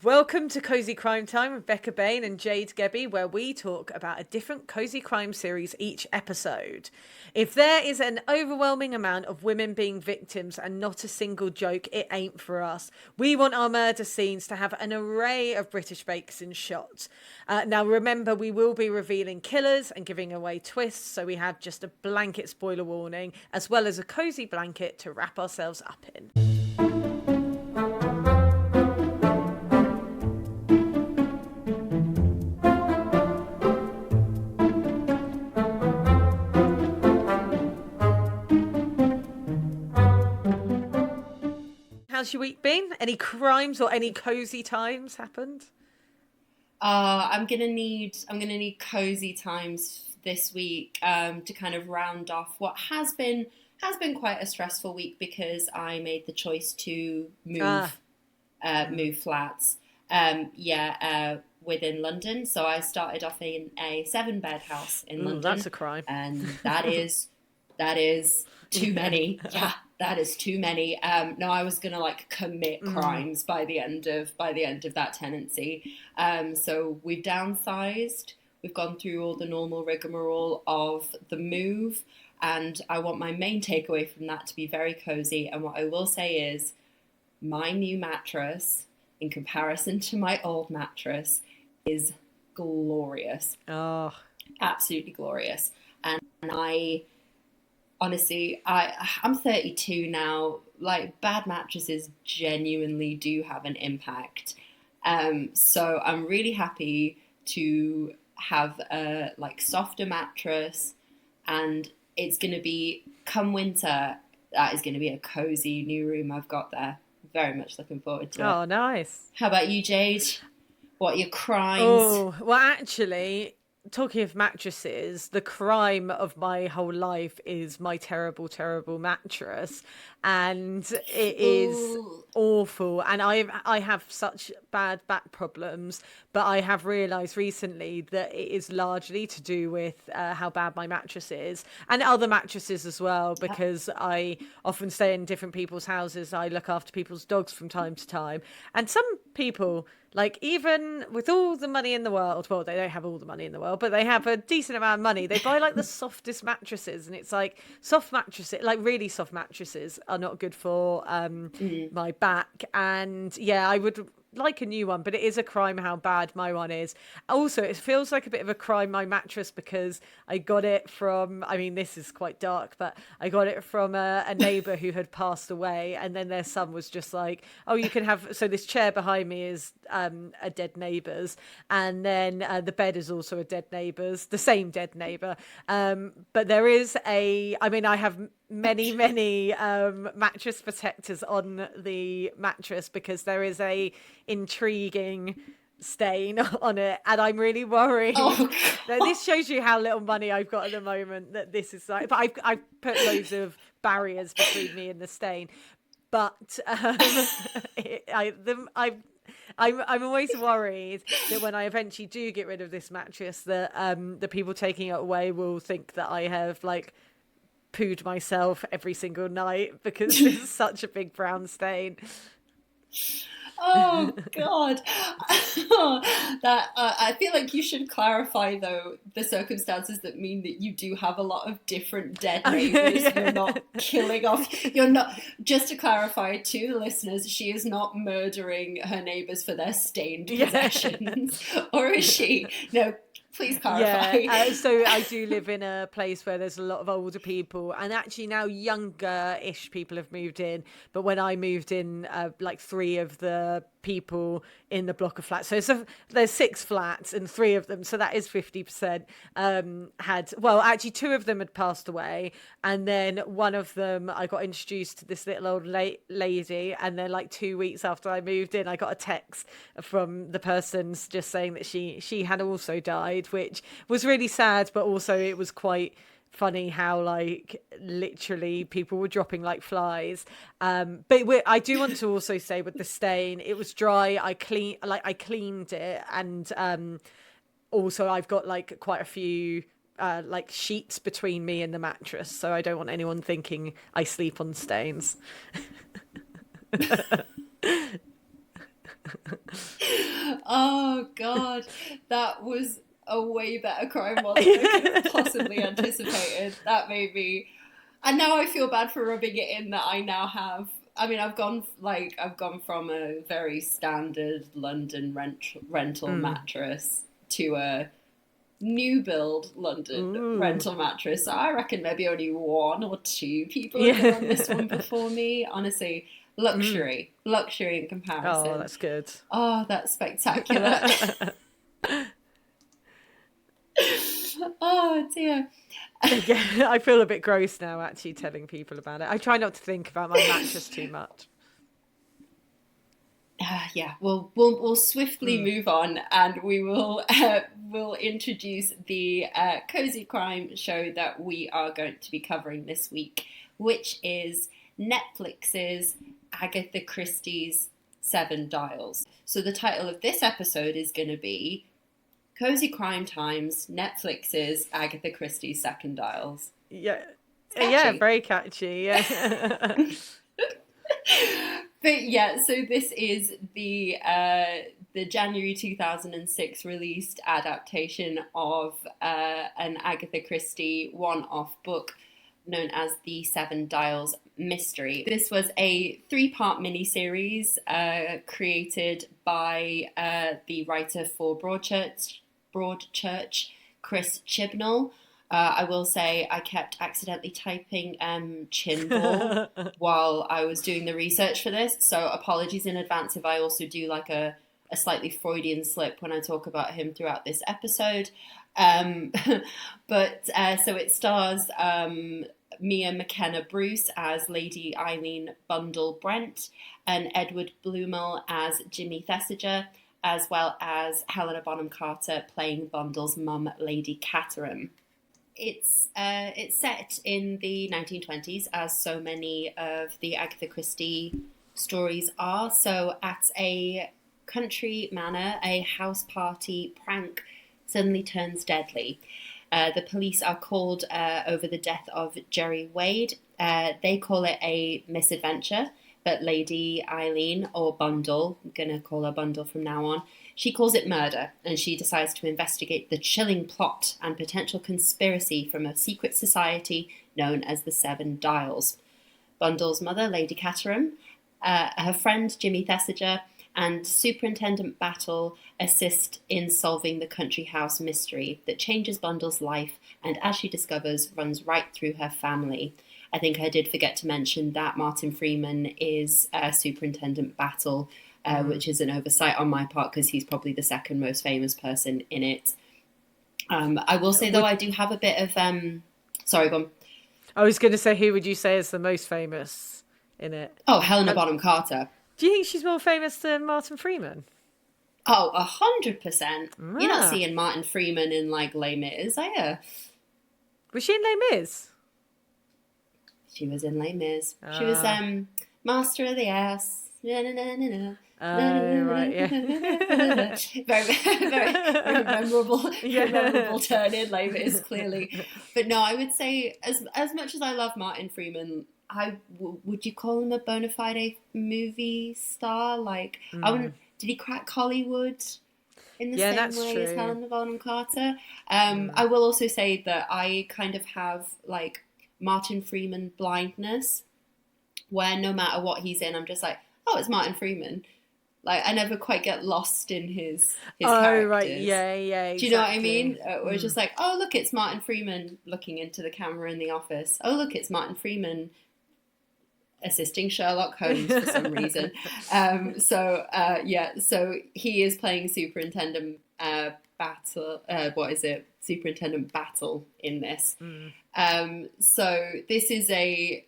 Welcome to Cosy Crime Time with Becca and Jade, where we talk about a different cozy crime series each episode. If there is an overwhelming amount of women being victims and not a single joke, it ain't for us. We want our murder scenes to have an array of British bakes and shots. Now remember, we will be revealing killers and giving away twists, so we have just a blanket spoiler warning, as well as a cozy blanket to wrap ourselves up in. How's your week been? Any crimes or any cozy times happened? I'm gonna need cozy times this week to kind of round off what has been quite a stressful week because I made the choice to Ah, move flats. Within London. So I started off in a seven-bed house in ooh, that's London, a crime. and that is too many. Yeah, that is too many. No, I was gonna like commit Mm. crimes by the end of that tenancy. So we've downsized. We've gone through all the normal rigmarole of the move, and I want my main takeaway from that to be very cozy. And what I will say is, my new mattress, in comparison to my old mattress, is glorious, Oh, absolutely glorious. And I honestly, I'm 32 now. Like, bad mattresses genuinely do have an impact. So I'm really happy to have a like softer mattress, and it's gonna be come winter. That is going to be a cozy new room I've got there. Very much looking forward to it. oh, nice. How about you, Jade? What are your crimes? Oh, well, actually, talking of mattresses, the crime of my whole life is my terrible, terrible mattress. And it is Ooh. awful. And I have such bad back problems, but I have realized recently that it is largely to do with how bad my mattress is and other mattresses as well, because I often stay in different people's houses. I look after people's dogs from time to time. And some people, like, even with all the money in the world, well, they don't have all the money in the world, but they have a decent amount of money. They buy like the softest mattresses, and it's like soft mattresses, like really soft mattresses, are not good for Mm. my back. And yeah, I would like a new one, but it is a crime how bad my one is. Also, it feels like a bit of a crime, my mattress, because I got it from, I mean, this is quite dark, but I got it from a neighbor who had passed away. And then their son was just like, oh, you can have, so this chair behind me is a dead neighbor's. And then the bed is also a dead neighbor's, the same dead neighbor. But there is I mean, I have many mattress protectors on the mattress because there is a intriguing stain on it, and I'm really worried. Oh Now, God. this shows you how little money I've got at the moment, that this is like, but I've put loads of barriers between me and the stain. But I'm always worried that when I eventually do get rid of this mattress, that the people taking it away will think that I have like pooed myself every single night because there's such a big brown stain. Oh God. That I feel like you should clarify though the circumstances that mean that you do have a lot of different dead Oh, yeah, neighbors. You're yeah. not killing off. You're not. Just to clarify to the listeners, she is not murdering her neighbors for their stained Yeah. possessions, or is she? No. Please Yeah, clarify. so I do live in a place where there's a lot of older people, and actually now younger-ish people have moved in. But when I moved in, like three of the people in the block of flats, there's six flats, and three of them, so that is 50%. Had well, actually, two of them had passed away, and then one of them I got introduced to this little old lady, and then like 2 weeks after I moved in, I got a text from the person just saying that she had also died, which was really sad, but also it was quite funny how like literally people were dropping like flies. But I do want to also say, with the stain, it was dry. I cleaned it, and also I've got like quite a few like sheets between me and the mattress, so I don't want anyone thinking I sleep on stains. Oh God, that was a way better crime one than I could have possibly anticipated. That made me, and now I feel bad for rubbing it in that I now have. I mean, I've gone from a very standard London rental mattress to a new build London Ooh. rental mattress. So I reckon maybe only one or two people have been on this one Yeah. before me. Honestly, luxury in Oh, comparison. that's good. Oh, that's spectacular. Oh dear. Yeah, I feel a bit gross now actually telling people about it. I try not to think about my mattress too much. Yeah, we'll swiftly move on, and we'll introduce the cozy crime show that we are going to be covering this week, which is Netflix's Agatha Christie's Seven Dials. So the title of this episode is going to be Cozy Crime Times, Netflix's Agatha Christie's Second Dials. Yeah. Yeah, Catchy. very catchy. Yeah. But yeah, so this is the January 2006 released adaptation of an Agatha Christie one-off book known as the Seven Dials Mystery. This was a 3-part miniseries created by the writer for Broadchurch, Chris Chibnall. I will say I kept accidentally typing Chinball while I was doing the research for this, so apologies in advance if I also do like a slightly Freudian slip when I talk about him throughout this episode. But so it stars Mia McKenna Bruce as Lady Eileen Bundle Brent and Edward Blumel as Jimmy Thesiger, as well as Helena Bonham Carter playing Bundle's mum, Lady Caterham. It's set in the 1920s, as so many of the Agatha Christie stories are. So at a country manor, a house party prank suddenly turns deadly. The police are called over the death of Jerry Wade. They call it a misadventure, but Lady Eileen, or Bundle, I'm going to call her Bundle from now on, she calls it murder, and she decides to investigate the chilling plot and potential conspiracy from a secret society known as the Seven Dials. Bundle's mother, Lady Caterham, her friend Jimmy Thesiger, and Superintendent Battle assist in solving the country house mystery that changes Bundle's life and, as she discovers, runs right through her family. I think I did forget to mention that Martin Freeman is Superintendent Battle, which is an oversight on my part because he's probably the second most famous person in it. I will say, though, I do have a bit of... Sorry, go on. I was going to say, who would you say is the most famous in it? Oh, Helena Bonham Carter. Do you think she's more famous than Martin Freeman? Oh, 100%. You're not seeing Martin Freeman in, like, Les Mis, are you? Was she in Les Mis? She was in Les Mis. She was Master of the Ass. Right, yeah. very memorable, memorable turn in Les Mis, clearly. But no, I would say, as much as I love Martin Freeman, would you call him a bona fide movie star? Like, I wouldn't. Did he crack Hollywood in the same way as Helena Bonham Carter? I will also say that I kind of have like Martin Freeman blindness, where no matter what he's in, I'm just like, oh, it's Martin Freeman. Like, I never quite get lost in his characters. Right, yeah, exactly. Do you know what I mean? We're just like, oh, look, it's Martin Freeman looking into the camera in the office. Oh, look, it's Martin Freeman assisting Sherlock Holmes for some reason. So he is playing Superintendent Superintendent Battle in this. So this is a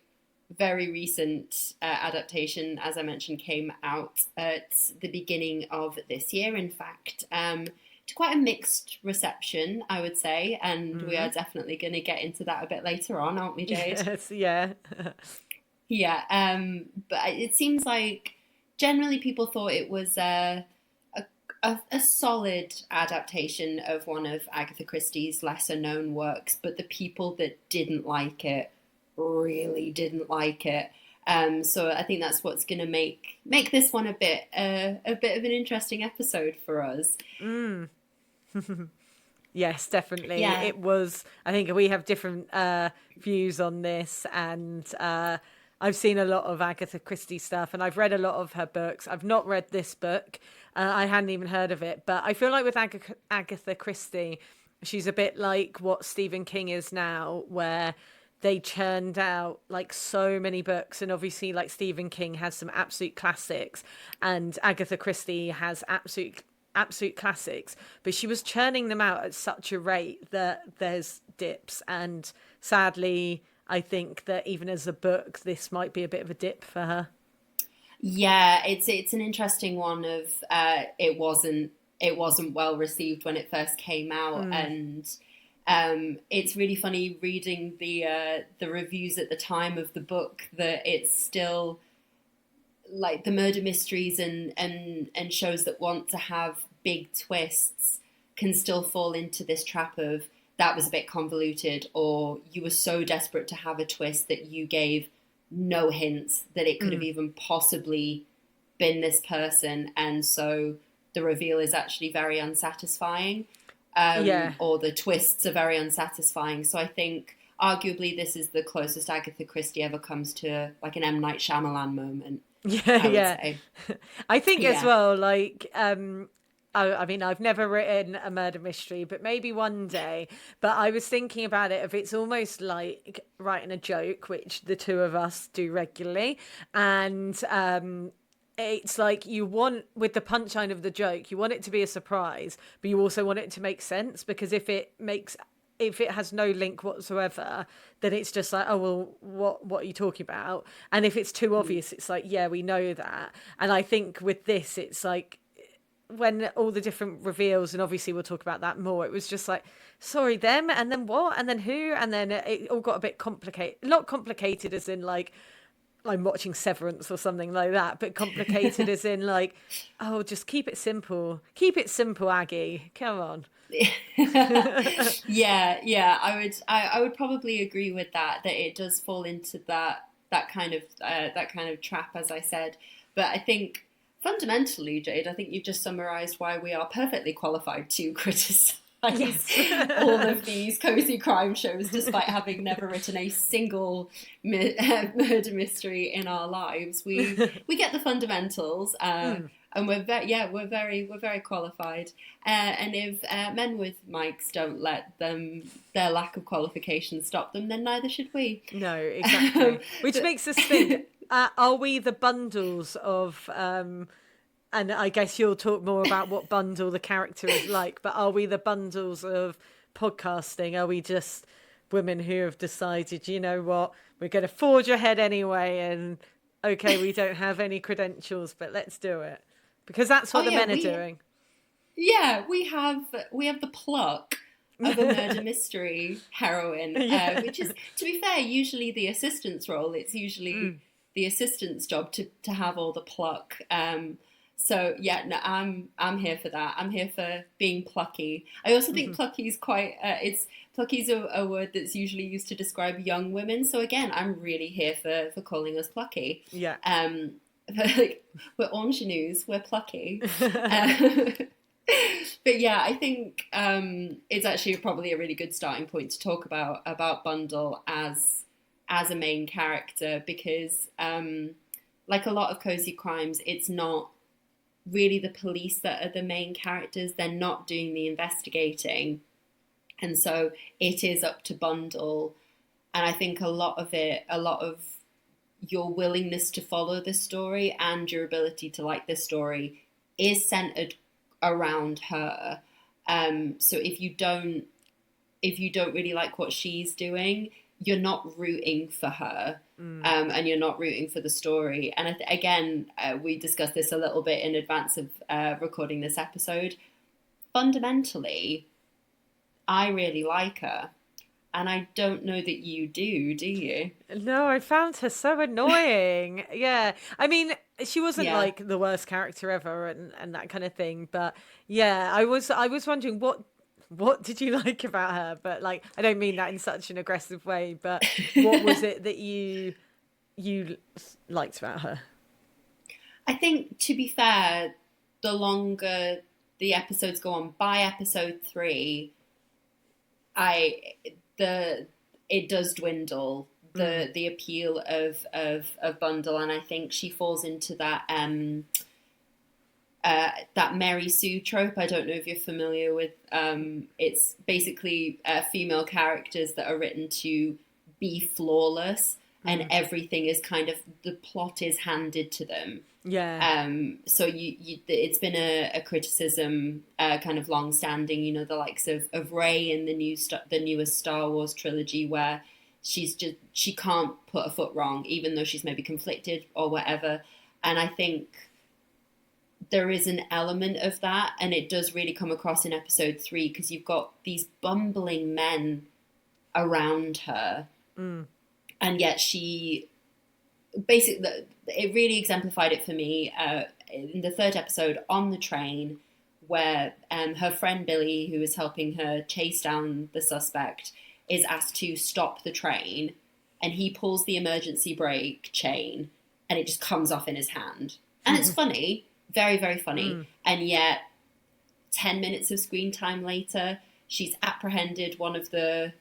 very recent adaptation, as I mentioned, came out at the beginning of this year, in fact. To quite a mixed reception, I would say, and we are definitely going to get into that a bit later on, aren't we, Jade? Yes, yeah. Yeah, but it seems like generally people thought it was a solid adaptation of one of Agatha Christie's lesser-known works, but the people that didn't like it really didn't like it. So I think that's what's going to make this one a bit of an interesting episode for us. Yes, definitely. Yeah. It was. I think we have different views on this, and I've seen a lot of Agatha Christie stuff, and I've read a lot of her books. I've not read this book. I hadn't even heard of it, but I feel like with Agatha Christie, she's a bit like what Stephen King is now, where they churned out like so many books, and obviously like Stephen King has some absolute classics, and Agatha Christie has absolute classics, but she was churning them out at such a rate that there's dips, and sadly I think that even as a book this might be a bit of a dip for her. Yeah, it's an interesting one of it wasn't well received when it first came out, and it's really funny reading the reviews at the time of the book, that it's still like the murder mysteries and shows that want to have big twists can still fall into this trap of that was a bit convoluted, or you were so desperate to have a twist that you gave no hints that it could have even possibly been this person, and so the reveal is actually very unsatisfying, or the twists are very unsatisfying. So I think arguably this is the closest Agatha Christie ever comes to like an M. Night Shyamalan moment. Yeah. I think as well, like I mean, I've never written a murder mystery, but maybe one day. But I was thinking about it, if it's almost like writing a joke, which the two of us do regularly, and it's like you want, with the punchline of the joke, you want it to be a surprise, but you also want it to make sense, because if it has no link whatsoever, then it's just like, oh well, what are you talking about? And if it's too obvious, it's like, yeah, we know that. And I think with this, it's like, when all the different reveals, and obviously we'll talk about that more, it was just like, sorry, them, and then what, and then who, and then it all got a bit complicated. Not complicated as in like I'm watching Severance or something like that, but complicated as in like, oh, just keep it simple, Aggie, come on. Yeah, I would probably agree with that it does fall into that kind of trap, as I said. But I think fundamentally, Jade, I think you've just summarised why we are perfectly qualified to criticise all of these cozy crime shows, despite having never written a single murder mystery in our lives. We get the fundamentals, and we're very qualified. And if men with mics don't let their lack of qualifications stop them, then neither should we. No, exactly. Which makes us think: are we the bundles of? And I guess you'll talk more about what bundle the character is like, but are we the bundles of podcasting? Are we just women who have decided, you know what, we're going to forge ahead anyway, and okay, we don't have any credentials, but let's do it, because that's what the men are doing. Yeah, we have the pluck of a murder mystery heroine, which is, to be fair, usually the assistant's role. It's usually the assistant's job to have all the pluck. So yeah, no, I'm here for that. I'm here for being plucky. I also think plucky is quite. Plucky's a word that's usually used to describe young women. So again, I'm really here for calling us plucky. Yeah. We're ingenues. We're plucky. But yeah, I think it's actually probably a really good starting point to talk about Bundle as a main character, because like a lot of cozy crimes, it's not really the police that are the main characters. They're not doing the investigating, and so it is up to Bundle. And I think a lot of your willingness to follow the story and your ability to like the story is centered around her. So if you don't really like what she's doing, you're not rooting for her, and you're not rooting for the story. And again, we discussed this a little bit in advance of recording this episode. Fundamentally, I really like her, and I don't know that you do you? No, I found her so annoying. Yeah, I mean, she wasn't like the worst character ever, and that kind of thing. But yeah, I was wondering what did you like about her? But like, I don't mean that in such an aggressive way, but what was it that you you liked about her? I think, to be fair, the longer the episodes go on, by episode 3, I the it does dwindle, the appeal of Bundle, and I think she falls into that Mary Sue trope. I don't know if you're familiar with. It's basically female characters that are written to be flawless, and everything is kind of, the plot is handed to them. Yeah. So it's been a criticism, kind of long-standing. You know, the likes of Rey in the newest Star Wars trilogy, where she can't put a foot wrong, even though she's maybe conflicted or whatever. And I think there is an element of that, and it does really come across in episode 3, because you've got these bumbling men around her, and yet she basically, it really exemplified it for me in the 3rd episode on the train, where her friend Billy, who is helping her chase down the suspect, is asked to stop the train, and he pulls the emergency brake chain and it just comes off in his hand, and it's funny, very, very funny. And yet 10 minutes of screen time later, she's apprehended one of the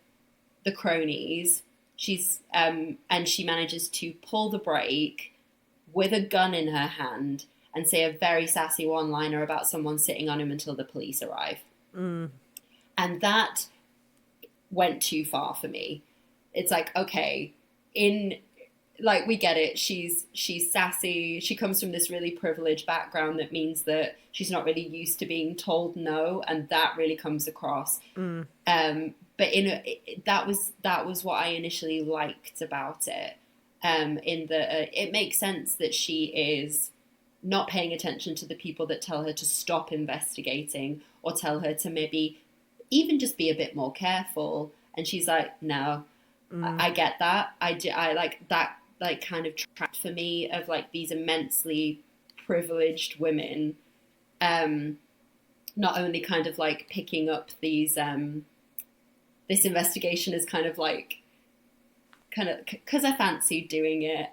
cronies. And she manages to pull the brake with a gun in her hand and say a very sassy one-liner about someone sitting on him until the police arrive. And that went too far for me. It's like, okay, we get it. She's sassy. She comes from this really privileged background that means that she's not really used to being told no, and that really comes across. But that was what I initially liked about it. It makes sense that she is not paying attention to the people that tell her to stop investigating, or tell her to maybe even just be a bit more careful. And she's like, no, I get that. I like that, like, kind of trapped for me of like these immensely privileged women, not only kind of like picking up these, this investigation is kind of because I fancied doing it,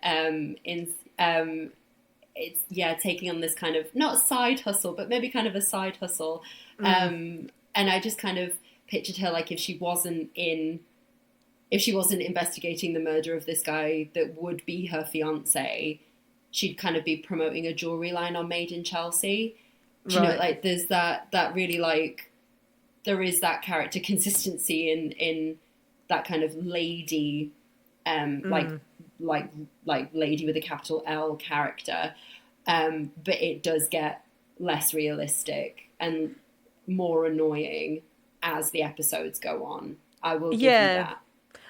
it's taking on this kind of, not side hustle, but maybe kind of a side hustle. And I just kind of pictured her like, if she wasn't investigating the murder of this guy that would be her fiance, she'd kind of be promoting a jewelry line on Made in Chelsea. Do you know, like, there's that really, like, there is that character consistency in that kind of lady, like lady with a capital L character. But it does get less realistic and more annoying as the episodes go on. I will give you that.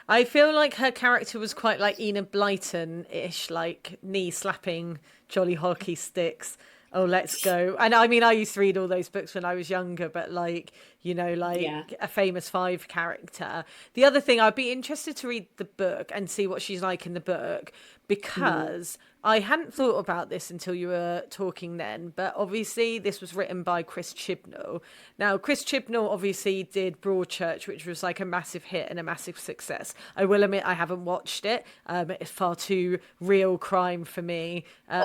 I feel like her character was quite like Enid Blyton-ish, like knee slapping jolly hockey sticks. Oh, let's go. And I mean, I used to read all those books when I was younger, but like, you know, like a famous 5 character. The other thing, I'd be interested to read the book and see what she's like in the book, because I hadn't thought about this until you were talking then, but obviously this was written by Chris Chibnall. Now, Chris Chibnall obviously did Broadchurch, which was like a massive hit and a massive success. I will admit I haven't watched it. It's far too real crime for me,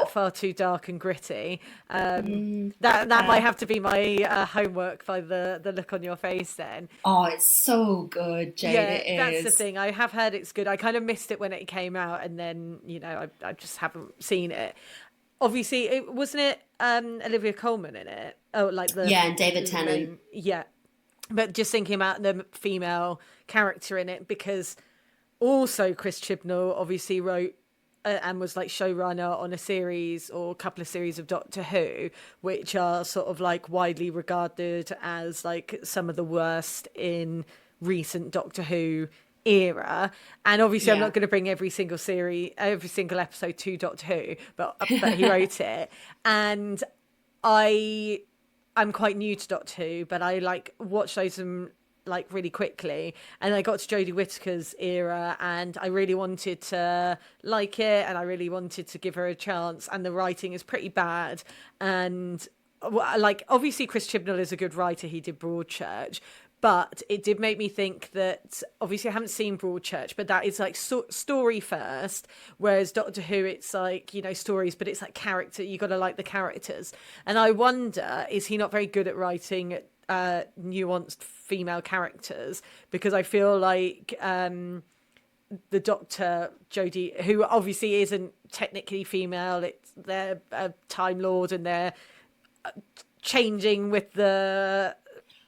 far too dark and gritty. That might have to be my homework by the look on your face then. Oh, it's so good, Jade. Yeah, it is. That's the thing. I have heard it's good. I kind of missed it when it came out, and then, you know, I just haven't seen it. Obviously, it wasn't it Olivia Colman in it? Oh, like and David Tennant. Yeah, but just thinking about the female character in it, because also Chris Chibnall obviously wrote and was like showrunner on a series or a couple of series of Doctor Who, which are sort of like widely regarded as like some of the worst in recent Doctor Who era. And obviously I'm not going to bring every single episode to Doctor Who, but he wrote it. And I'm quite new to Doctor Who, but I like watched those like really quickly, and I got to Jodie Whittaker's era, and I really wanted to like it, and I really wanted to give her a chance, and the writing is pretty bad. And like, obviously Chris Chibnall is a good writer, he did Broadchurch, But it did make me think that, obviously I haven't seen Broadchurch, but that is like story first, whereas Doctor Who, it's like, you know, stories, but it's like character. You got to like the characters. And I wonder, is he not very good at writing nuanced female characters? Because I feel like the Doctor, Jodie, who obviously isn't technically female, they're a Time Lord and they're changing with the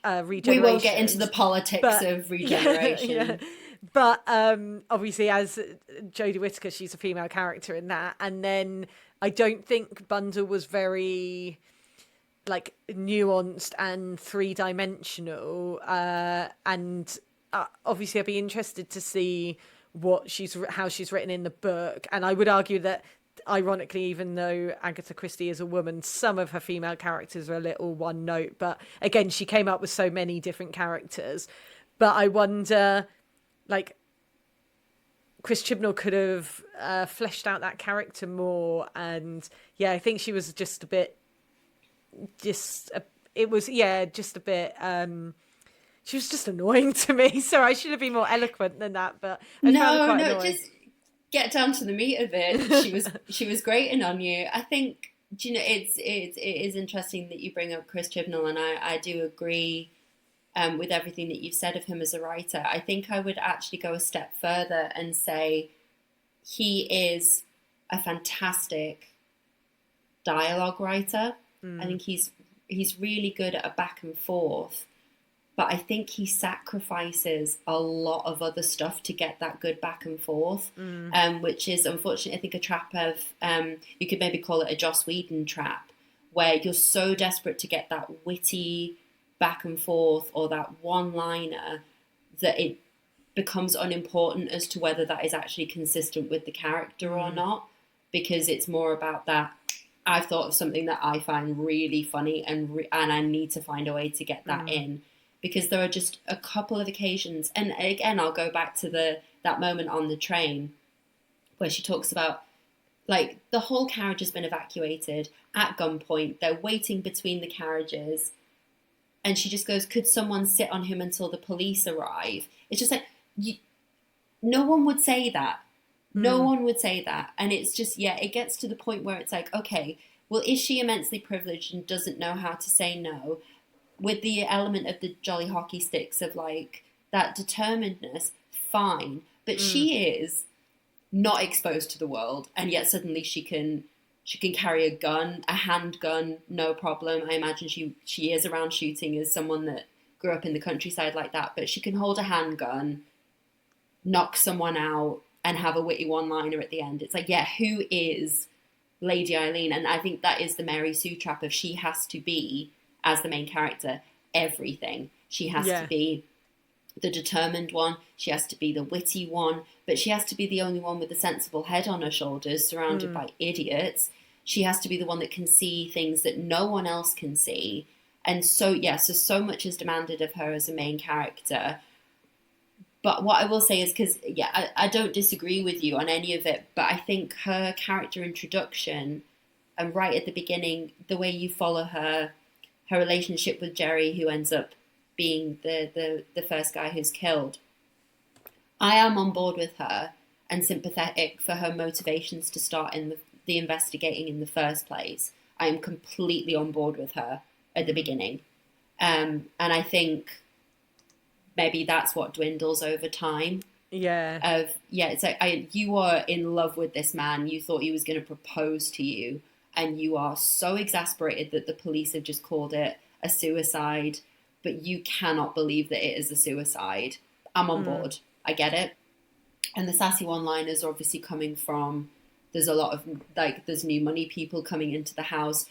We won't get into regenerations. the politics of regeneration. Yeah. But obviously, as Jodie Whittaker, she's a female character in that. And then I don't think Bundle was very like nuanced and three-dimensional. And obviously, I'd be interested to see how she's written in the book. And I would argue that, ironically, even though Agatha Christie is a woman, some of her female characters are a little one note. But again, she came up with so many different characters. But I wonder, like, Chris Chibnall could have fleshed out that character more. And yeah, I think she was just a bit, it was, yeah, just a bit, she was just annoying to me. So I should have been more eloquent than that. But I found her quite annoying. Just get down to the meat of it. She was grating on you. I think, do you know, it is interesting that you bring up Chris Chibnall, and I do agree with everything that you've said of him as a writer. I think I would actually go a step further and say he is a fantastic dialogue writer. I think he's really good at a back and forth. But I think he sacrifices a lot of other stuff to get that good back and forth, which is, unfortunately, I think a trap of, you could maybe call it a Joss Whedon trap, where you're so desperate to get that witty back and forth or that one-liner that it becomes unimportant as to whether that is actually consistent with the character or not, because it's more about that, I've thought of something that I find really funny and I need to find a way to get that in. Because there are just a couple of occasions, and again, I'll go back to that moment on the train where she talks about, like, the whole carriage has been evacuated at gunpoint. They're waiting between the carriages. And she just goes, could someone sit on him until the police arrive? It's just like, no one would say that. No one would say that. And it's just, yeah, it gets to the point where it's like, okay, well, is she immensely privileged and doesn't know how to say no? With the element of the jolly hockey sticks of, like, that determinedness, fine. But she is not exposed to the world, and yet suddenly she can carry a gun, a handgun, no problem. I imagine she is around shooting as someone that grew up in the countryside like that, but she can hold a handgun, knock someone out, and have a witty one-liner at the end. It's like, yeah, who is Lady Eileen? And I think that is the Mary Sue trap of, she has to be, as the main character, everything. She has to be the determined one, she has to be the witty one, but she has to be the only one with a sensible head on her shoulders, surrounded by idiots. She has to be the one that can see things that no one else can see. And so, so much is demanded of her as a main character. But what I will say is, because, I don't disagree with you on any of it, but I think her character introduction, and right at the beginning, the way you follow her relationship with Jerry, who ends up being the first guy who's killed. I am on board with her and sympathetic for her motivations to start in the investigating in the first place. I am completely on board with her at the beginning. And I think maybe that's what dwindles over time. Yeah. It's like, you are in love with this man. You thought he was going to propose to you. And you are so exasperated that the police have just called it a suicide, but you cannot believe that it is a suicide. I'm on board. I get it. And the sassy one-liners are obviously coming from, there's a lot of, like, there's new money people coming into the house.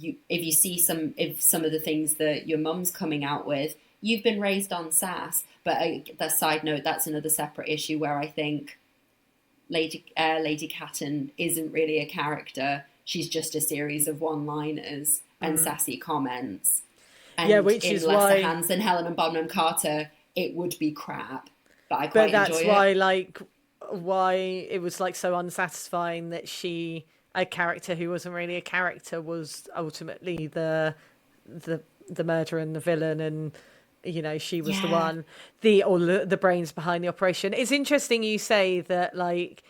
If some of the things that your mum's coming out with, you've been raised on sass. But that side note, that's another separate issue where I think Lady Catton isn't really a character. She's just a series of one-liners and sassy comments. And which in is lesser why, hands than Helen and Bonham Carter, it would be crap. But I quite enjoy it. But that's why it was, like, so unsatisfying that a character who wasn't really a character was ultimately the murderer and the villain. And she was the Yeah. one, the brains behind the operation. It's interesting you say that, like,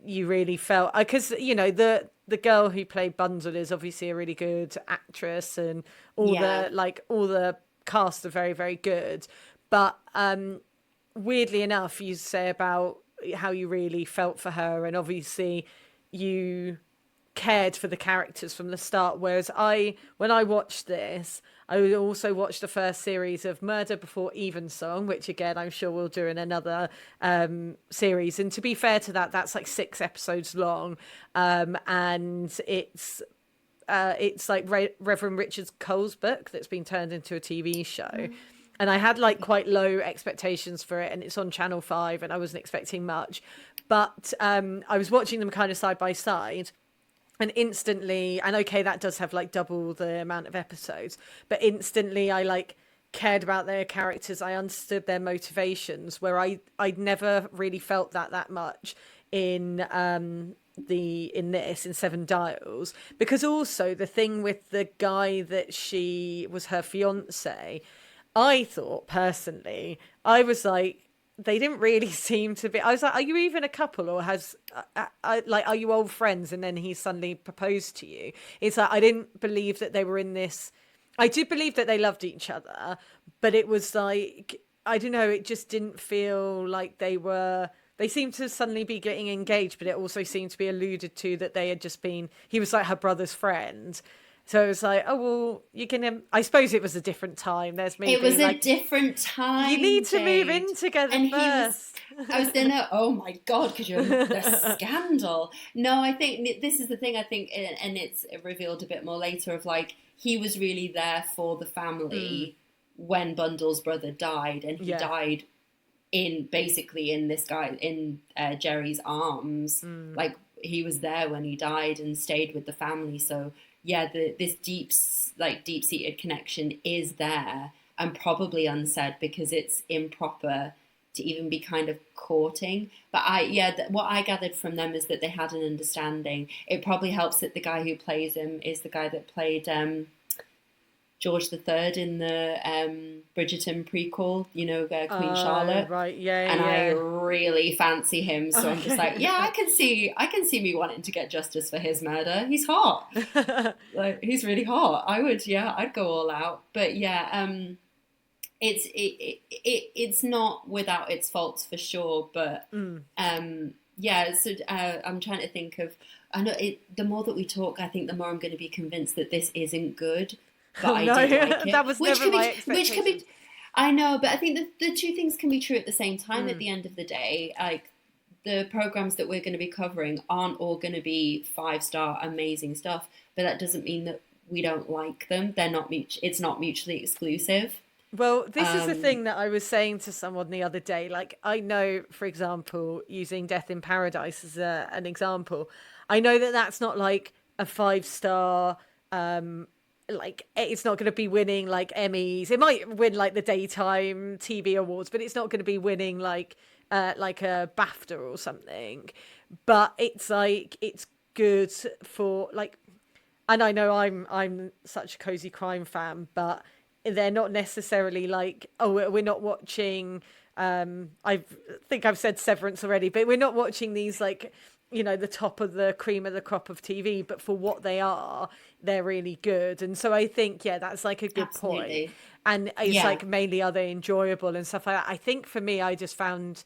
you really felt, because the girl who played Bundle is obviously a really good actress, and Yeah. all the cast are very, very good. But weirdly enough, you say about how you really felt for her, and obviously you cared for the characters from the start. Whereas when I watched this, I also watched the first series of Murder Before Evensong, which again I'm sure we'll do in another series. And to be fair to that, that's like 6 episodes long, and it's like Reverend Richard Cole's book that's been turned into a TV show. And I had like quite low expectations for it, and it's on Channel 5, and I wasn't expecting much. But I was watching them kind of side by side, and instantly, and okay, that does have like double the amount of episodes, but instantly I like cared about their characters. I understood their motivations, where I'd never really felt that much in in Seven Dials. Because also the thing with the guy that she was her fiance, I thought personally, I was like, they didn't really seem to be. I was like, are you even a couple, or are you old friends? And then he suddenly proposed to you. It's like, I didn't believe that they were in this. I did believe that they loved each other, but it was like, I don't know, it just didn't feel like they were. They seemed to suddenly be getting engaged, but it also seemed to be alluded to that they had just been. He was like her brother's friend. So it was like, oh, well, you can. I suppose it was a different time. There's It maybe was a like, different you time, need to move Jade. in together And he was, first. I was there, no, oh my God, because you're the scandal. No, I think this is the thing, I think, and it's revealed a bit more later, of like, he was really there for the family when Bundle's brother died, and he Yeah. died basically in this guy, in Jerry's arms. Like, he was there when he died and stayed with the family. So yeah, this deep seated connection is there, and probably unsaid because it's improper to even be kind of courting. But what I gathered from them is that they had an understanding. It probably helps that the guy who plays him is the guy that played George III in the Bridgerton prequel, Queen Charlotte. Right, yeah, And I yeah. really fancy him, so I'm just like, Okay. yeah, I can see me wanting to get justice for his murder. He's hot, like, he's really hot. I'd go all out. But yeah, it's not without its faults for sure. But yeah, so I'm trying to think of. I know the more that we talk, I think the more I'm going to be convinced that this isn't good. But Oh I no, did like it, that was never my which can expectation. be. I know, but I think the two things can be true at the same time. At Mm. the end of the day, like, the programs that we're going to be covering aren't all going to be 5-star amazing stuff, but that doesn't mean that we don't like them. They're not it's not mutually exclusive. Well, this is the Um, thing that I was saying to someone the other day. Like, I know, for example, using Death in Paradise as an example, I know that that's not like a 5-star. Like, it's not going to be winning like Emmys. It might win like the daytime TV awards, but it's not going to be winning like a BAFTA or something. But it's like, it's good for like, and I know I'm such a cozy crime fan, but they're not necessarily like, oh, we're not watching. I think I've said Severance already, but we're not watching these like, the top of the cream of the crop of TV. But for what they are, they're really good. And so I think, yeah, that's like a good point. Absolutely. And it's Yeah. like, mainly, are they enjoyable and stuff like that. I think for me, I just found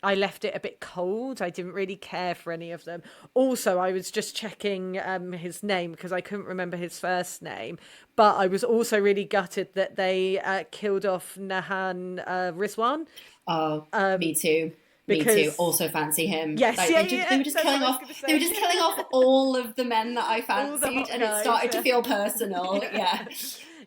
I left it a bit cold. I didn't really care for any of them. Also, I was just checking his name because I couldn't remember his first name. But I was also really gutted that they killed off Nahan Rizwan, Oh, me too. Me too. because Also fancy him. yes, Like, yeah, they yeah, were just that's killing what I was off. going to They were say. just killing off all of the men that I All the fancied, hot and it guys, started to yeah. feel personal. Yeah.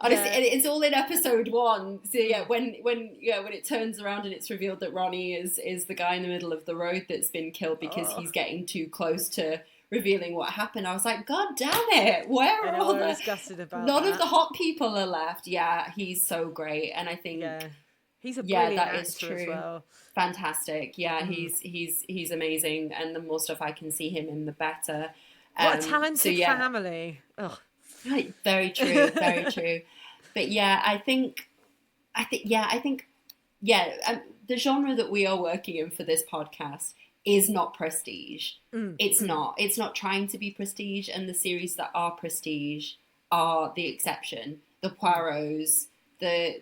Honestly, Yeah. and it's all in episode 1. So yeah, when it turns around and it's revealed that Ronnie is the guy in the middle of the road that's been killed because Oh, he's getting too close to revealing what happened, I was like, God damn it! Where I are know, all I the? was gutted about None of the that. hot people are left. Yeah, he's so great, and I think, Yeah. He's a yeah, brilliant that is actor as true. well. Fantastic. Yeah, he's amazing, and the more stuff I can see him in, the better. What a So talented yeah, family. Oh. very true, very true. But yeah, I think I think, yeah, the genre that we are working in for this podcast is not prestige. It's Mm. not. It's not trying to be prestige, and the series that are prestige are the exception. The Poirots, the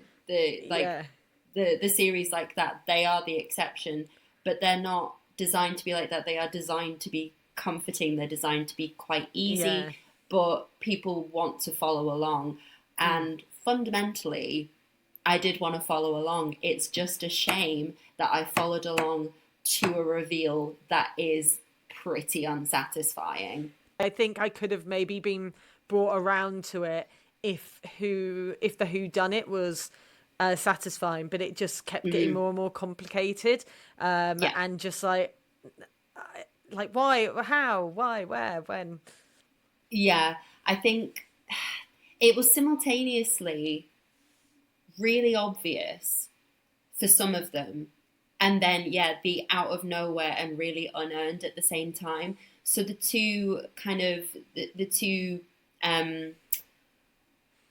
like Yeah. the series like that, they are the exception, but they're not designed to be like that. They are designed to be comforting. They're designed to be quite easy, Yeah. but people want to follow along. Mm. And fundamentally, I did want to follow along. It's just a shame that I followed along to a reveal that is pretty unsatisfying. I think I could have maybe been brought around to it if the who done it was satisfying, but it just kept getting Mm-hmm. more and more complicated, Yeah, and just like why, how, why, where, when. yeah. I think it was simultaneously really obvious for some of them, and then yeah, be out of nowhere and really unearned at the same time. So the two kind of the two um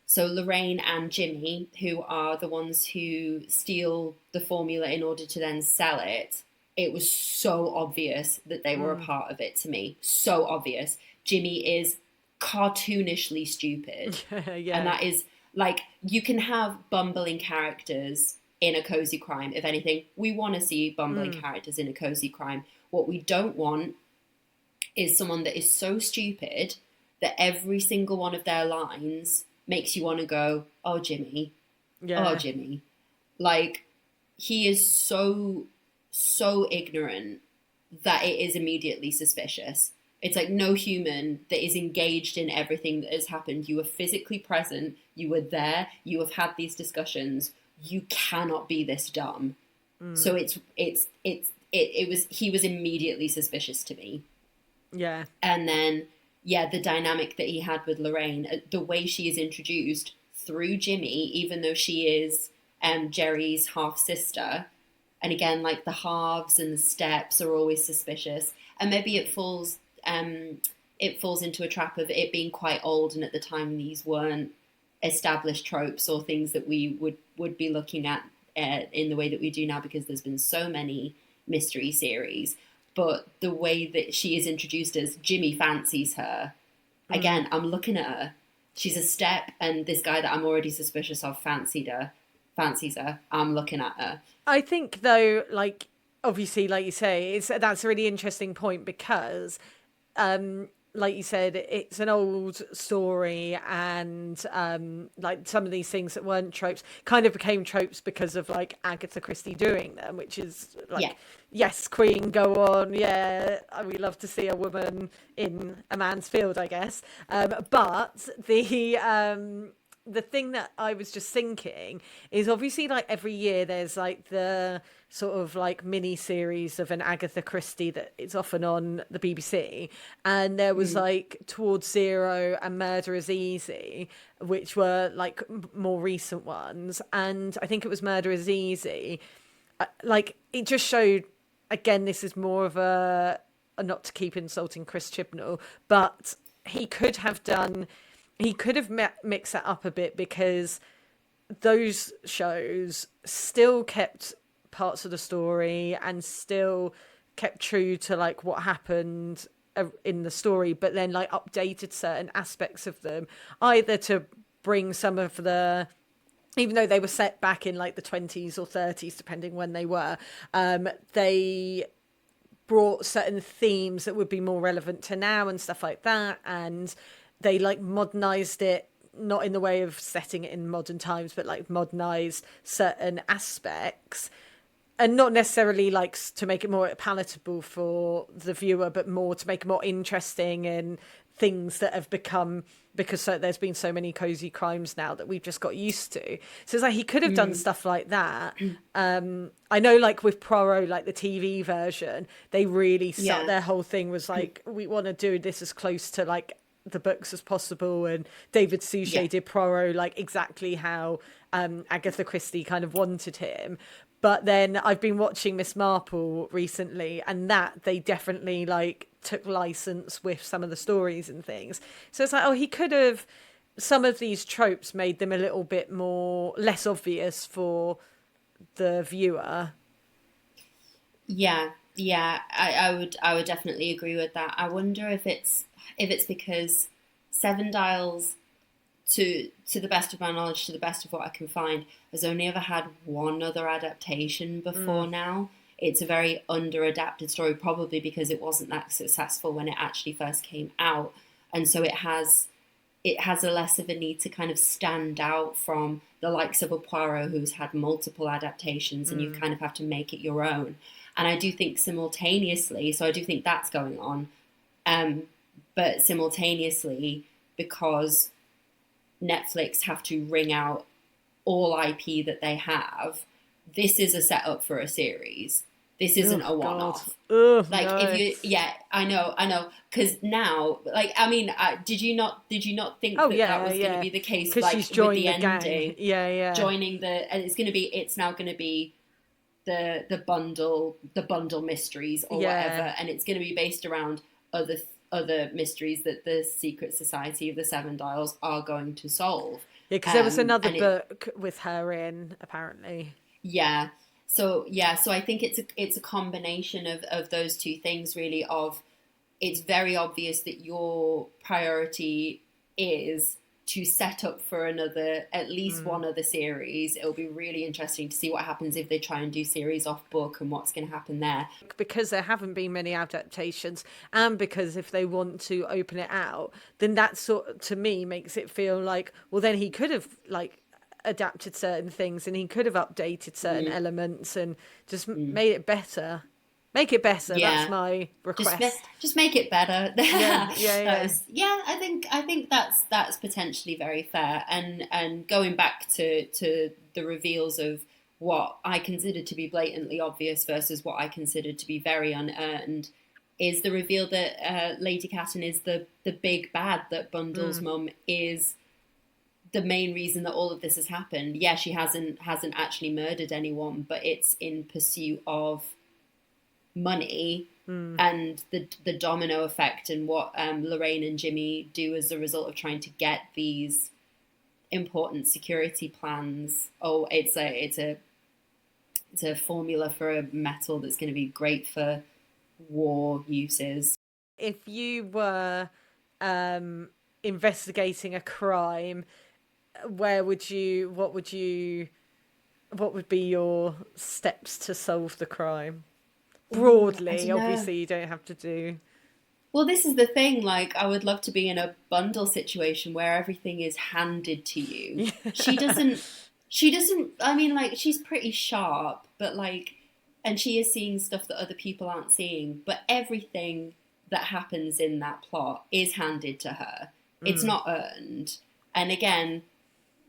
so Lorraine and Jimmy, who are the ones who steal the formula in order to then sell it, it was so obvious that they were a Mm. part of it to me. So obvious. Jimmy is cartoonishly stupid. And Yeah. that is like, you can have bumbling characters in a cozy crime. If anything, we want to see bumbling Mm. characters in a cozy crime. What we don't want is someone that is so stupid that every single one of their lines makes you want to go, oh, Yeah. Jimmy. Like, he is so ignorant that it is immediately suspicious. It's like no human that is engaged in everything that has happened. You were physically present, you were there, you have had these discussions. You cannot be this dumb. Mm. So it was he was immediately suspicious to me. Yeah. And then, yeah, the dynamic that he had with Lorraine, the way she is introduced through Jimmy, even though she is Jerry's half sister. And again, like the halves and the steps are always suspicious. And maybe it falls into a trap of it being quite old, and at the time these weren't established tropes or things that we would be looking at in the way that we do now, because there's been so many mystery series. But the way that she is introduced as Jimmy fancies her, Mm. again, I'm looking at her. She's a step, and this guy that I'm already suspicious of fancies her. I'm looking at her. I think though, like obviously, like you say, it's that's a really interesting point because like you said, it's an old story, and like some of these things that weren't tropes kind of became tropes because of like Agatha Christie doing them, which is Yeah, like, yes, Queen, go on, yeah, we love to see a woman in a man's field, I guess. But the thing that I was just thinking is obviously like every year there's like the sort of like mini series of an Agatha Christie that it's often on the BBC, and there was mm, like Towards Zero and Murder is Easy, which were like more recent ones, and I think it was Murder is Easy. Like it just showed, again, this is more of a not to keep insulting Chris Chibnall, but he could have done he could have mixed that up a bit, because those shows still kept parts of the story and still kept true to like what happened in the story, but then like updated certain aspects of them, either to bring some of the, even though they were set back in like the 20s or 30s depending when they were, they brought certain themes that would be more relevant to now and stuff like that, and they like modernized it, not in the way of setting it in modern times, but like modernized certain aspects, and not necessarily like to make it more palatable for the viewer, but more to make it more interesting, and things that have become, because there's been so many cozy crimes now that we've just got used to. So it's like he could have done mm, stuff like that. I know like with Poirot, like the TV version, they really start, yeah, their whole thing was like, we want to do this as close to like the books as possible, and David yeah, Suchet did Poirot like exactly how Agatha Christie kind of wanted him. But then I've been watching Miss Marple recently, and that they definitely like took license with some of the stories and things. So it's like, oh, he could have some of these tropes made them a little bit more less obvious for the viewer. Yeah, yeah, I would definitely agree with that. I wonder if it's because Seven Dials, to the best of my knowledge, to the best of what I can find, has only ever had one other adaptation before now. It's a very under adapted story, probably because it wasn't that successful when it actually first came out, and so it has a less of a need to kind of stand out from the likes of a Poirot who's had multiple adaptations, and you kind of have to make it your own. And I do think simultaneously, so I do think that's going on, but simultaneously, because Netflix have to wring out all IP that they have, this is a setup for a series. This isn't a one-off. Like No. if you, yeah, I know, because now, like, I mean, did you not think Oh that that yeah, was going to yeah. be the case, Because like she's with joined the the gang. ending, Yeah, yeah. joining the, and it's now going to be the bundle mysteries or Yeah. whatever, and it's going to be based around other mysteries that the Secret Society of the Seven Dials are going to solve. Yeah, because there was another And it, book with her in, apparently. yeah, so I think it's a combination of those two things, really. Of, it's very obvious that your priority is to set up for another, at least one other series. It'll be really interesting to see what happens if they try and do series off book and what's going to happen there. Because there haven't been many adaptations, and because if they want to open it out, then that sort of, to me, makes it feel like, well, then he could have like adapted certain things and he could have updated certain elements and just made it better. Make it better. That's Yeah, my request. just make it better. Yeah, yeah, yeah. Yeah, I think that's potentially very fair. And going back to the reveals of what I consider to be blatantly obvious versus what I consider to be very unearned, is the reveal that Lady Catton is the big bad, that Bundle's mum is the main reason that all of this has happened. Yeah, she hasn't actually murdered anyone, but it's in pursuit of money, and the domino effect, and what Lorraine and Jimmy do as a result of trying to get these important security plans. Oh, it's a formula for a metal that's going to be great for war uses. If you were investigating a crime, what would be your steps to solve the crime? Broadly, obviously, you don't have to do. Well, this is the thing. Like, I would love to be in a bundle situation where everything is handed to you. Yeah. She doesn't. She doesn't. I mean, like, she's pretty sharp, but like, and she is seeing stuff that other people aren't seeing. But everything that happens in that plot is handed to her. It's not earned. And again,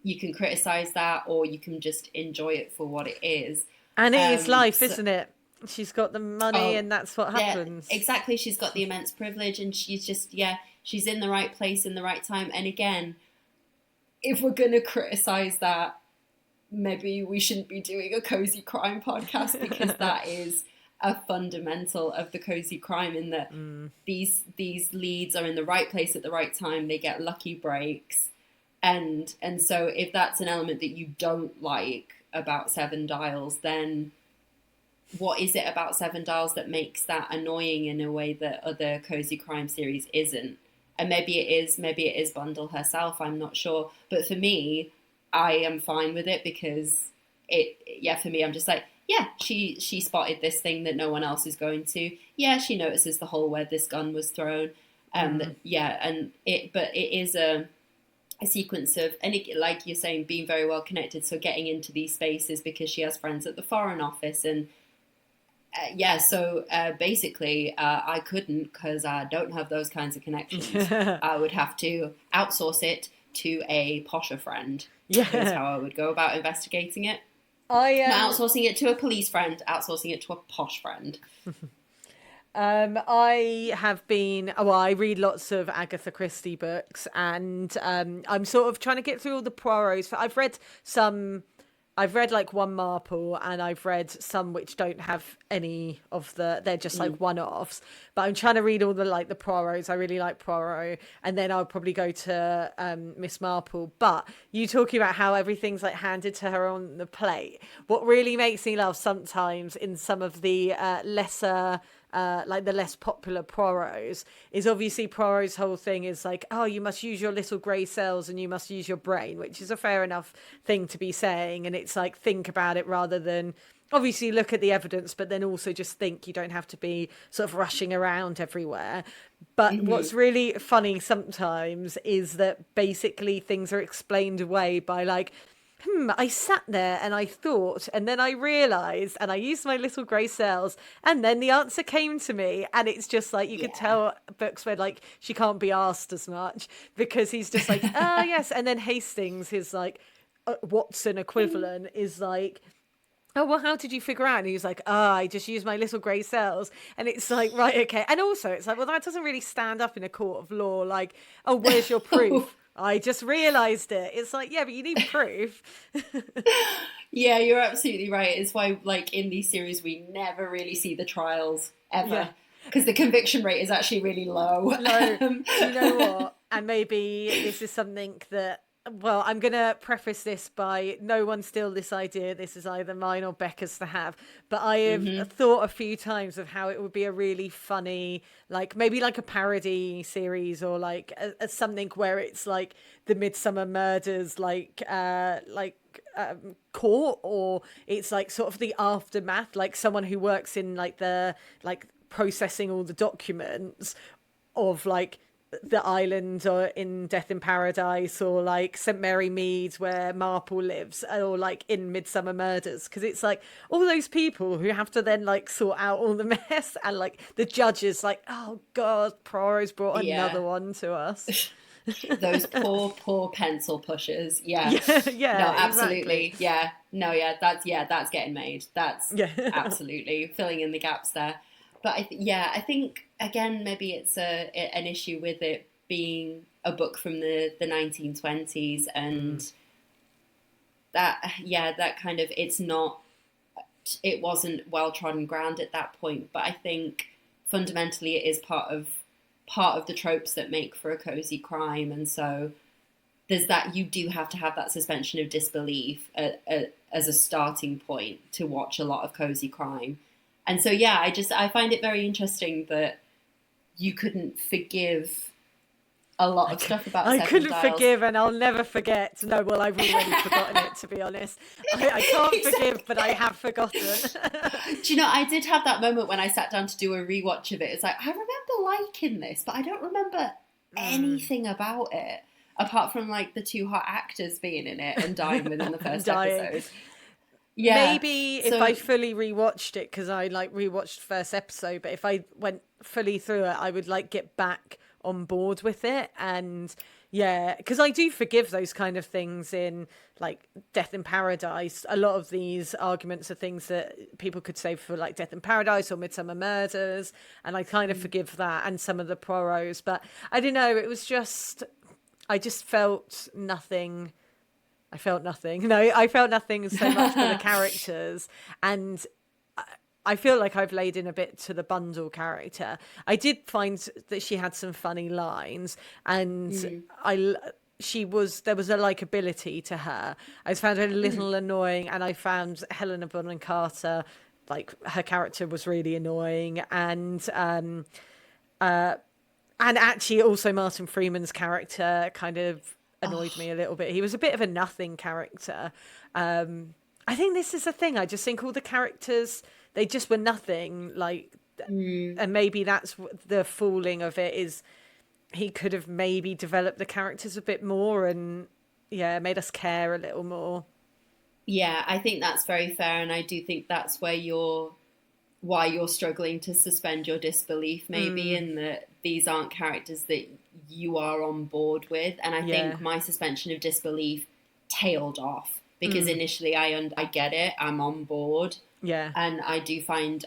you can criticize that, or you can just enjoy it for what it is. And it is life, isn't it? She's got the money, Oh, and that's what happens. yeah, exactly. She's got the immense privilege, and she's just, yeah, she's in the right place in the right time. And again, if we're going to criticize that, maybe we shouldn't be doing a cozy crime podcast, because that is a fundamental of the cozy crime, in that these leads are in the right place at the right time. They get lucky breaks, and so if that's an element that you don't like about Seven Dials, then what is it about Seven Dials that makes that annoying in a way that other cozy crime series isn't? And maybe it is Bundle herself, I'm not sure. But for me, I am fine with it, because for me, I'm just like, yeah, she spotted this thing that no one else is going to. Yeah, she notices the hole where this gun was thrown. But it is a sequence of, and it, like you're saying, being very well connected. So getting into these spaces because she has friends at the Foreign Office, and basically, I couldn't, because I don't have those kinds of connections. I would have to outsource it to a posher friend. Yeah, is how I would go about investigating it. I Not outsourcing it to a police friend, outsourcing it to a posh friend. I have been. Well, I read lots of Agatha Christie books, and I'm sort of trying to get through all the Poirots. I've read some I've read like one Marple, and I've read some which don't have any of they're just like one-offs. But I'm trying to read all the like the Poirots. I really like Poirot, and then I'll probably go to Miss Marple. But you talking about how everything's like handed to her on the plate. What really makes me laugh sometimes in some of the lesser like the less popular Poirots, is obviously Poirot's whole thing is like, oh, you must use your little grey cells and you must use your brain, which is a fair enough thing to be saying. And it's like, think about it rather than obviously look at the evidence, but then also just think. You don't have to be sort of rushing around everywhere. But what's really funny sometimes is that basically things are explained away by like, I sat there and I thought, and then I realised, and I used my little grey cells, and then the answer came to me. And it's just like, you could tell books where like she can't be asked as much, because he's just like, oh, yes. And then Hastings, his like Watson equivalent, is like, oh, well, how did you figure out? And he was like, I just used my little grey cells. And it's like, right, okay. And also, it's like, well, that doesn't really stand up in a court of law. Like, oh, where's your proof? I just realised it. It's like, yeah, but you need proof. Yeah, you're absolutely right. It's why, like, in these series, we never really see the trials ever. Because the conviction rate is actually really low. No, you know what? And maybe this is something that, well, I'm going to preface this by no one steal this idea. This is either mine or Becca's to have. But I have thought a few times of how it would be a really funny, like maybe like a parody series, or like a something where it's like the Midsummer Murders, like court, or it's like sort of the aftermath, like someone who works in like the like processing all the documents of like the island, or in Death in Paradise, or like St Mary Mead where Marple lives, or like in Midsummer Murders, because it's like all those people who have to then like sort out all the mess, and like the judges like, oh god, Poirot's brought another one to us. Those poor pencil pushers. Yeah. Yeah, No, absolutely. exactly. That's getting made. That's absolutely filling in the gaps there. But I think again, maybe it's an issue with it being a book from the 1920s, and that kind of, it wasn't well trodden ground at that point. But I think fundamentally it is part of the tropes that make for a cozy crime, and so there's that. You do have to have that suspension of disbelief as a starting point to watch a lot of cozy crime. And so, I find it very interesting that you couldn't forgive a lot of stuff about I Seven couldn't Dials. forgive, and I'll never forget. No, well, I've already forgotten it, to be honest. I can't forgive, but I have forgotten. Do you know, I did have that moment when I sat down to do a rewatch of it. It's like, I remember liking this, but I don't remember anything about it, apart from like the two hot actors being in it and dying within the first episode. Yeah. Maybe if I fully rewatched it, because I like rewatched first episode, but if I went fully through it, I would like get back on board with it. And because I do forgive those kind of things in like Death in Paradise. A lot of these arguments are things that people could say for like Death in Paradise or Midsummer Murders, and I kind of forgive that, and some of the Poirots. But I don't know, it was just, I just felt nothing. I felt nothing. No, I felt nothing so much for the characters. And I feel like I've laid in a bit to the Bundle character. I did find that she had some funny lines, and there was a likability to her. I found her a little annoying, and I found Helena Bonham Carter, like her character was really annoying. And actually also Martin Freeman's character kind of annoyed me a little bit. He was a bit of a nothing character. I think this is the thing. I just think all the characters, they just were nothing. Like, and maybe that's the fooling of it, is he could have maybe developed the characters a bit more and made us care a little more. Yeah, I think that's very fair, and I do think that's why you're struggling to suspend your disbelief, maybe, in that these aren't characters that you are on board with. And I think my suspension of disbelief tailed off, because initially I get it, I'm on board, and I do find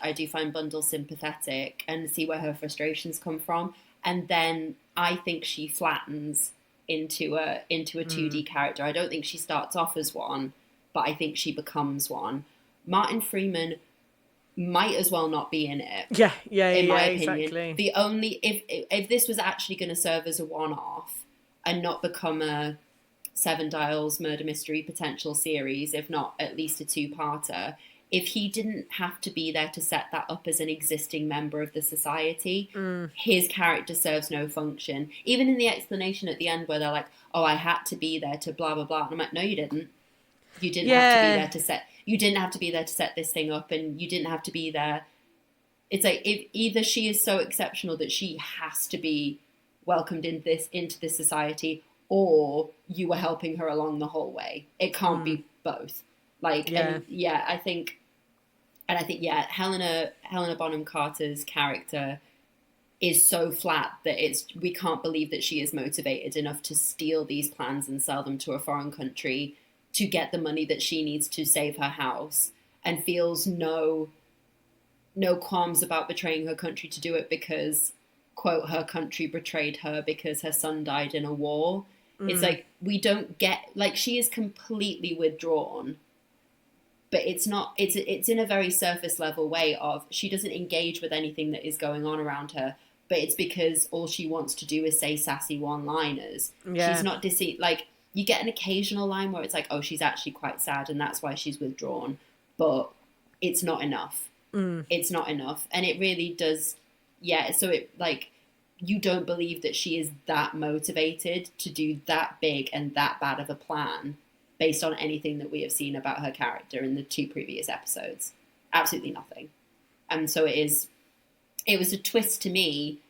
Bundle sympathetic and see where her frustrations come from, and then I think she flattens into a 2D character. I don't think she starts off as one, but I think she becomes one. Martin Freeman might as well not be in it. In my opinion. Exactly. The only if this was actually going to serve as a one-off and not become a Seven Dials murder mystery potential series, if not at least a two-parter, if he didn't have to be there to set that up as an existing member of the society, his character serves no function. Even in the explanation at the end where they're like, oh, I had to be there to blah, blah, blah. And I'm like, no, you didn't. You didn't have to be there to set... You didn't have to be there to set this thing up, and you didn't have to be there. It's like, if either she is so exceptional that she has to be welcomed into this society, or you were helping her along the whole way. It can't be both. Like, I think Helena Bonham Carter's character is so flat that we can't believe that she is motivated enough to steal these plans and sell them to a foreign country to get the money that she needs to save her house, and feels no qualms about betraying her country to do it because, quote, her country betrayed her because her son died in a war. It's like, we don't get, like, she is completely withdrawn, but it's in a very surface level way of, she doesn't engage with anything that is going on around her, but it's because all she wants to do is say sassy one-liners. She's not like, you get an occasional line where it's like, oh, she's actually quite sad and that's why she's withdrawn, but it's not enough. It's not enough. And it really does, so it, like, you don't believe that she is that motivated to do that big and that bad of a plan based on anything that we have seen about her character in the 2 previous episodes. Absolutely nothing. And so it was a twist to me,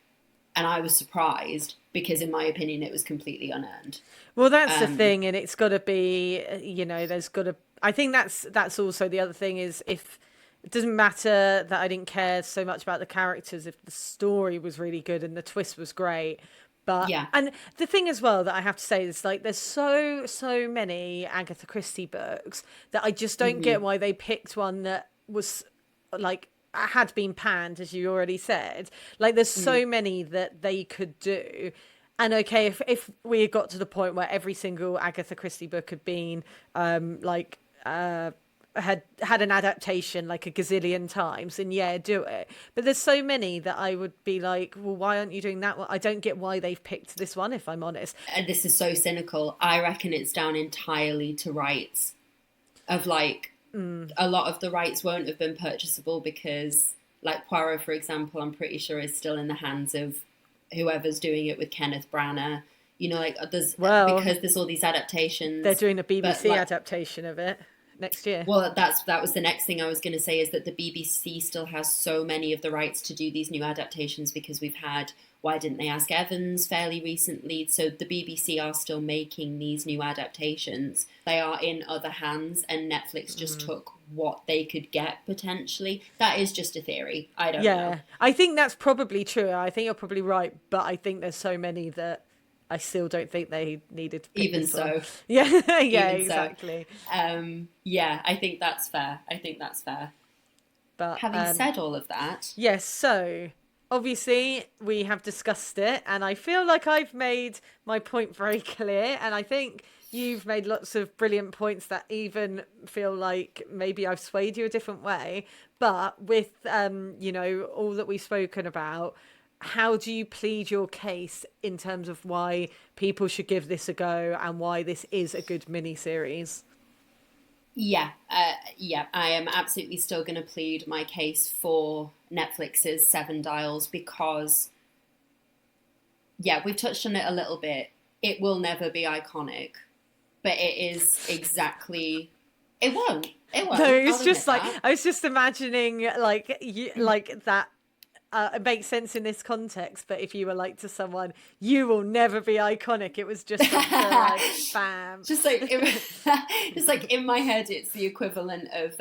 and I was surprised because, in my opinion, it was completely unearned. Well, that's the thing, and it's got to be, there's got to... I think that's also the other thing is, if... It doesn't matter that I didn't care so much about the characters if the story was really good and the twist was great. But and the thing as well that I have to say is, like, there's so many Agatha Christie books that I just don't get why they picked one that was, like, had been panned, as you already said. Like, there's so many that they could do. And okay, if we had got to the point where every single Agatha Christie book had been had an adaptation like a gazillion times, and do it. But there's so many that I would be like, well, why aren't you doing that one? I don't get why they've picked this one, if I'm honest. And this is so cynical. I reckon it's down entirely to rights. Of, like, a lot of the rights won't have been purchasable because, like, Poirot, for example, I'm pretty sure is still in the hands of whoever's doing it with Kenneth Branagh. Like, because there's all these adaptations. They're doing a BBC adaptation of it next year. Well, that was the next thing I was going to say, is that the BBC still has so many of the rights to do these new adaptations, because we've had Why Didn't They Ask Evans fairly recently. So the BBC are still making these new adaptations. They are in other hands, and Netflix just took what they could get potentially. That is just a theory. I don't know. I think that's probably true. I think you're probably right, but I think there's so many that I still don't think they needed to pick Even this so. one. Yeah, Even exactly. So. I think that's fair. But having said all of that... Yes, so obviously we have discussed it, and I feel like I've made my point very clear, and I think you've made lots of brilliant points that even feel like maybe I've swayed you a different way. But with, all that we've spoken about, how do you plead your case in terms of why people should give this a go and why this is a good mini-series? I am absolutely still going to plead my case for Netflix's Seven Dials because, we've touched on it a little bit. It will never be iconic, but it is exactly... It won't. No, it's just like... I was just imagining, like that... it makes sense in this context, but if you were like to someone, you will never be iconic, it was just such a, like, bam. Just like, just like in my head, it's the equivalent of,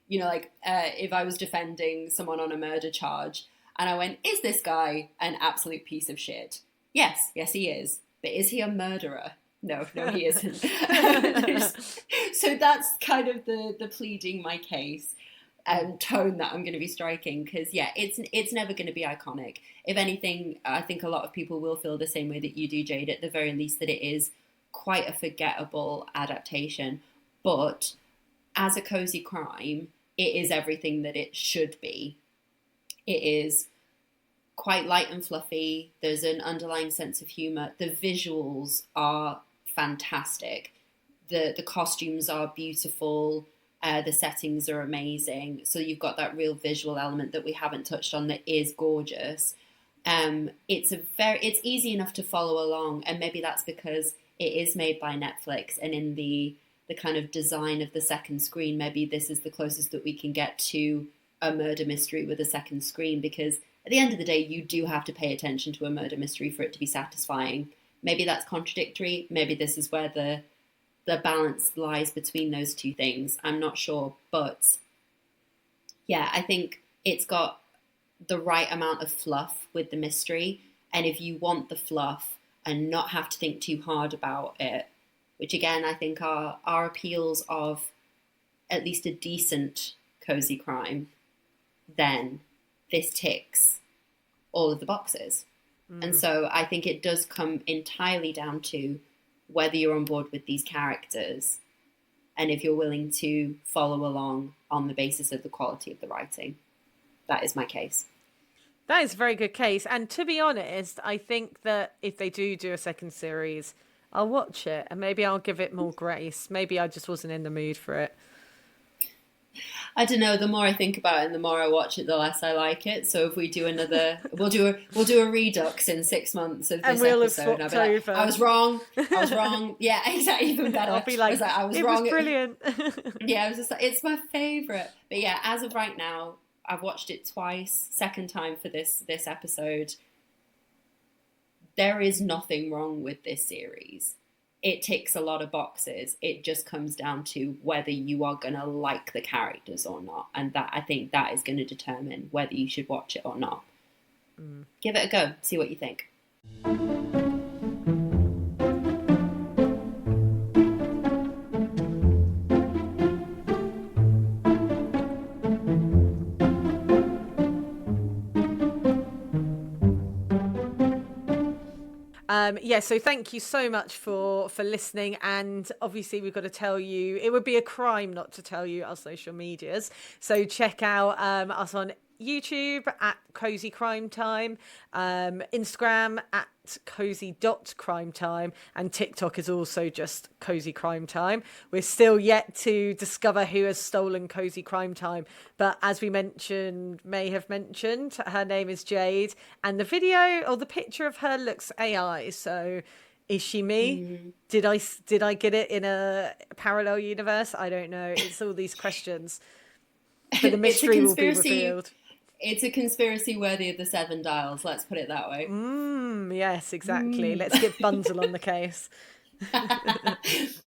if I was defending someone on a murder charge and I went, is this guy an absolute piece of shit? Yes, he is. But is he a murderer? No, he isn't. So that's kind of the pleading my case tone that I'm going to be striking, because it's never going to be iconic. If anything, I think a lot of people will feel the same way that you do, Jade, at the very least, that it is quite a forgettable adaptation. But as a cozy crime, it is everything that it should be. It is quite light and fluffy. There's an underlying sense of humor. The visuals are fantastic. The costumes are beautiful. The settings are amazing. So you've got that real visual element that we haven't touched on that is gorgeous. It's easy enough to follow along, and maybe that's because it is made by Netflix, and in the kind of design of the second screen, maybe this is the closest that we can get to a murder mystery with a second screen, because at the end of the day, you do have to pay attention to a murder mystery for it to be satisfying. Maybe that's contradictory. Maybe this is where the balance lies between those two things. I'm not sure. But yeah, I think it's got the right amount of fluff with the mystery. And if you want the fluff and not have to think too hard about it, which again, I think are appeals of at least a decent cozy crime, then this ticks all of the boxes. And so I think it does come entirely down to whether you're on board with these characters and if you're willing to follow along on the basis of the quality of the writing. That is my case. That is a very good case. And to be honest, I think that if they do a second series, I'll watch it and maybe I'll give it more grace. Maybe I just wasn't in the mood for it. I don't know. The more I think about it and the more I watch it, the less I like it. So if we do another, we'll do a redux in 6 months of this and we'll episode. Have and I'll be like, I was wrong. Yeah, exactly. Even better. I'll be like, I was it wrong. was brilliant. Yeah, I was just like, it's my favourite. But yeah, as of right now, I've watched it twice. Second time for this episode. There is nothing wrong with this series. It ticks a lot of boxes. It just comes down to whether you are going to like the characters or not. And that, I think, that is going to determine whether you should watch it or not. Give it a go. See what you think. So thank you so much for listening, and obviously we've got to tell you, it would be a crime not to tell you our social medias, so check out us on YouTube at Cosy Crime Time, Instagram at cozy.crimetime, and TikTok is also just Cosy Crime Time. We're still yet to discover who has stolen Cosy Crime Time, but as we may have mentioned, her name is Jade, and the video or the picture of her looks AI, so is she me? Did I get it in a parallel universe? I don't know. It's all these questions, but the mystery will be revealed. It's a conspiracy worthy of the Seven Dials, let's put it that way. Yes, exactly. Let's get Bunzel on the case.